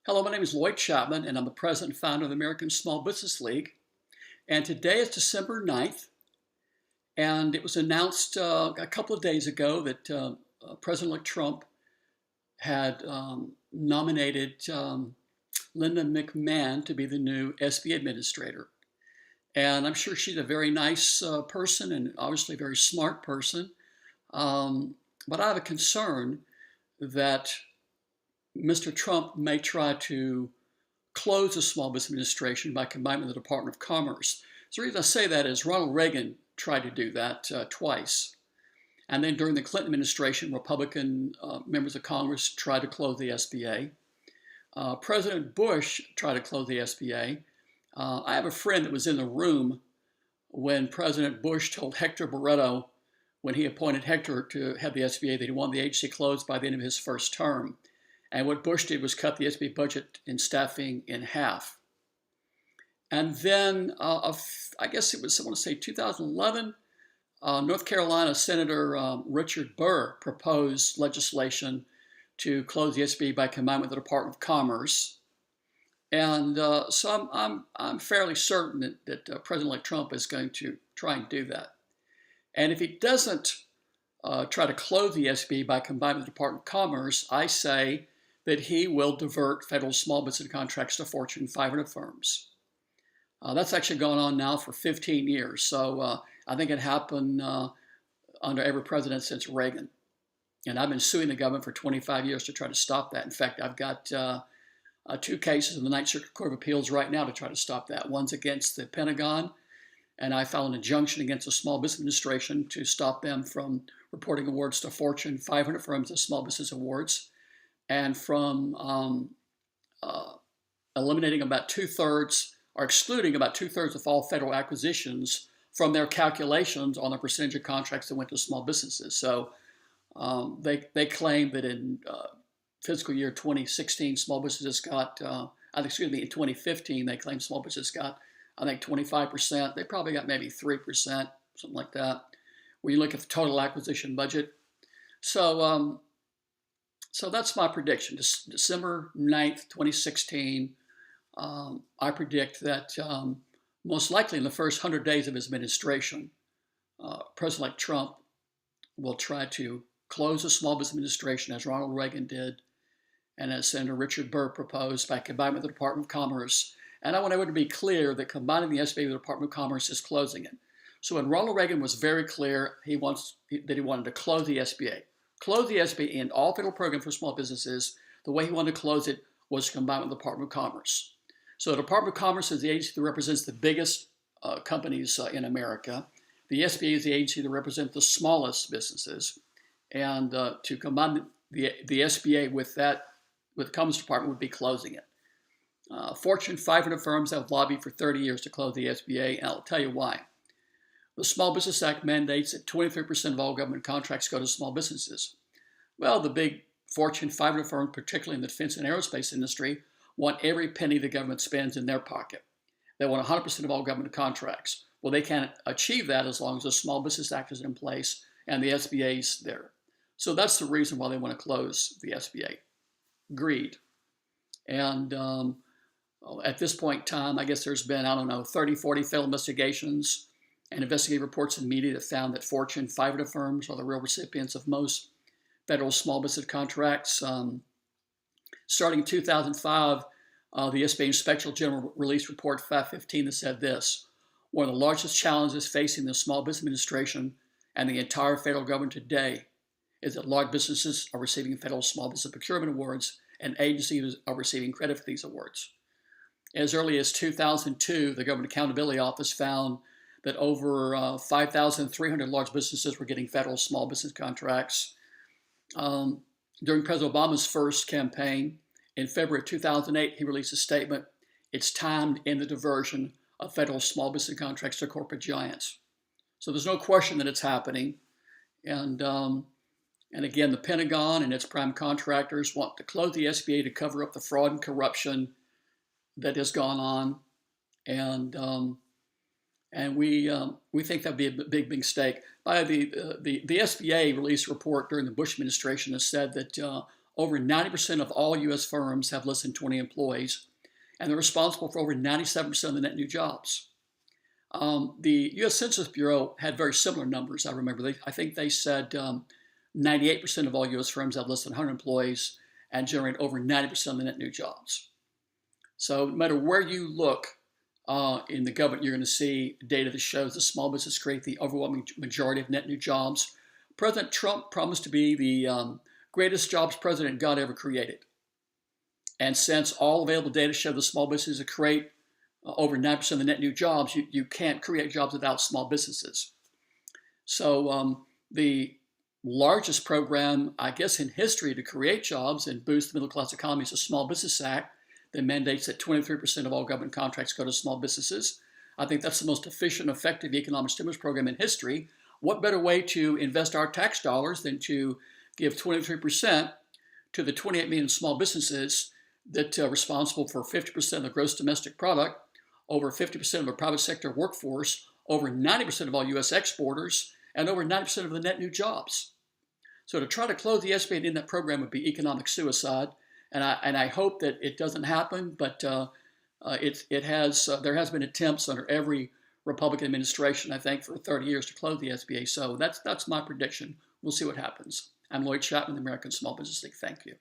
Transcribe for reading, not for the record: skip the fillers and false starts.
Hello, my name is Lloyd Chapman, and I'm the president and founder of the American Small Business League. And today is December 9th, and it was announced a couple of days ago that President-elect Trump had nominated Linda McMahon to be the new SBA administrator. And I'm sure she's a very nice person and obviously a very smart person. But I have a concern that Mr. Trump may try to close the Small Business Administration by combining with the Department of Commerce. So the reason I say that is Ronald Reagan tried to do that twice. And then during the Clinton administration, Republican members of Congress tried to close the SBA. President Bush tried to close the SBA. I have a friend that was in the room when President Bush told Hector Barreto, when he appointed Hector to head the SBA, that he wanted the agency closed by the end of his first term. And what Bush did was cut the SBA budget and staffing in half. And then, I guess it was, I want to say 2011, North Carolina Senator Richard Burr proposed legislation to close the SBA by combining with the Department of Commerce. And so I'm fairly certain that President-elect Trump is going to try and do that. And if he doesn't try to close the SBA by combining with the Department of Commerce, I say that he will divert federal small business contracts to Fortune 500 firms. That's actually gone on now for 15 years. So I think it happened under every president since Reagan. And I've been suing the government for 25 years to try to stop that. In fact, I've got two cases in the Ninth Circuit Court of Appeals right now to try to stop that. One's against the Pentagon, and I filed an injunction against the Small Business Administration to stop them from reporting awards to Fortune 500 firms as small business awards, and from eliminating about two-thirds or excluding about two-thirds of all federal acquisitions from their calculations on the percentage of contracts that went to small businesses. So they claim that in fiscal year 2016, small businesses got, in 2015, they claimed small businesses got, I think, 25%. They probably got maybe 3%, something like that, when you look at the total acquisition budget. So that's my prediction. December 9th, 2016, I predict that most likely in the first 100 days of his administration, President-elect Trump will try to close the Small Business Administration as Ronald Reagan did and as Senator Richard Burr proposed by combining with the Department of Commerce. And I want everyone to be clear that combining the SBA with the Department of Commerce is closing it. So when Ronald Reagan was very clear that he wanted to close the SBA. Close the SBA and all federal programs for small businesses, the way he wanted to close it was to combine with the Department of Commerce. So the Department of Commerce is the agency that represents the biggest companies in America. The SBA is the agency that represents the smallest businesses. And to combine the SBA with the Commerce Department would be closing it. Fortune 500 firms have lobbied for 30 years to close the SBA, and I'll tell you why. The Small Business Act mandates that 23% of all government contracts go to small businesses. Well, the big Fortune 500 firms, particularly in the defense and aerospace industry, want every penny the government spends in their pocket. They want 100% of all government contracts. Well, they can't achieve that as long as the Small Business Act is in place and the SBA is there. So that's the reason why they want to close the SBA. Greed. And at this point in time, I guess there's been, 30, 40 failed investigations and investigative reports in the media that found that Fortune 500 firms are the real recipients of most federal small business contracts. Starting in 2005, the SBA Inspector General released Report 515 that said this: one of the largest challenges facing the Small Business Administration and the entire federal government today is that large businesses are receiving federal small business procurement awards and agencies are receiving credit for these awards. As early as 2002, the Government Accountability Office found that over 5,300 large businesses were getting federal small business contracts. During President Obama's first campaign, in February 2008, he released a statement: it's time to end the diversion of federal small business contracts to corporate giants. So there's no question that it's happening. And again, the Pentagon and its prime contractors want to close the SBA to cover up the fraud and corruption that has gone on. And we think that'd be a big mistake. The SBA released a report during the Bush administration that said that over 90% of all U.S. firms have less than 20 employees, and they're responsible for over 97% of the net new jobs. The U.S. Census Bureau had very similar numbers. I remember, I think they said 98% of all U.S. firms have less than 100 employees and generate over 90% of the net new jobs. So no matter where you look in the government, you're going to see data that shows the small business create the overwhelming majority of net new jobs. President Trump promised to be the greatest jobs president God ever created. And since all available data show the small businesses create over 9% of the net new jobs, you can't create jobs without small businesses. So the largest program, I guess, in history to create jobs and boost the middle-class economy is the Small Business Act that mandates that 23% of all government contracts go to small businesses. I think that's the most efficient, effective economic stimulus program in history. What better way to invest our tax dollars than to give 23% to the 28 million small businesses that are responsible for 50% of the gross domestic product, over 50% of the private sector workforce, over 90% of all U.S. exporters, and over 90% of the net new jobs. So to try to close the SBA and end that program would be economic suicide, and I hope that it doesn't happen. But there has been attempts under every Republican administration, I think, for 30 years to close the SBA. So that's my prediction. We'll see what happens. I'm Lloyd Chapman, the American Small Business League. Thank you.